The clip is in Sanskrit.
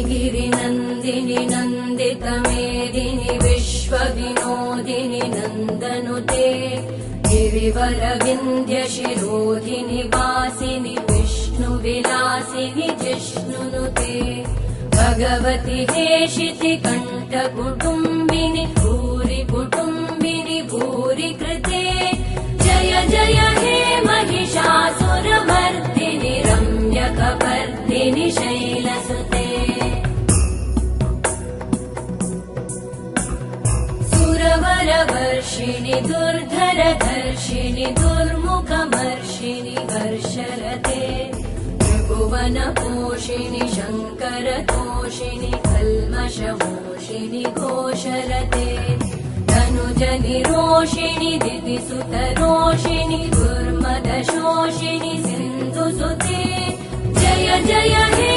गिरिनन्दिनि नन्दितमेदिनि विश्वविनोदिनि नन्दनुते गिरिवरविन्ध्यशिरोधिनि वासिनि विष्णुविलासिनि जिष्णुनुते भगवति हेशिति कण्ठकुटुम्बिनि भूरि कुटुम्बिनि भूरि कृते जय जय हे महिषासुरमर्दिनि रम्यकपर्दिनि शैलसुते सुरवरवर्षिणि दुर्धरधर्षिणि दुर्मुखमर्षिणि हर्षरते त्रिभुवनपोषिणि शङ्करतोषिणि कल्मषमोषिणि घोषरते तनुजनिरोषिणि दितिसुतरोषिणि दुर्मदशोषिणि सिन्धुसुते जय जय हे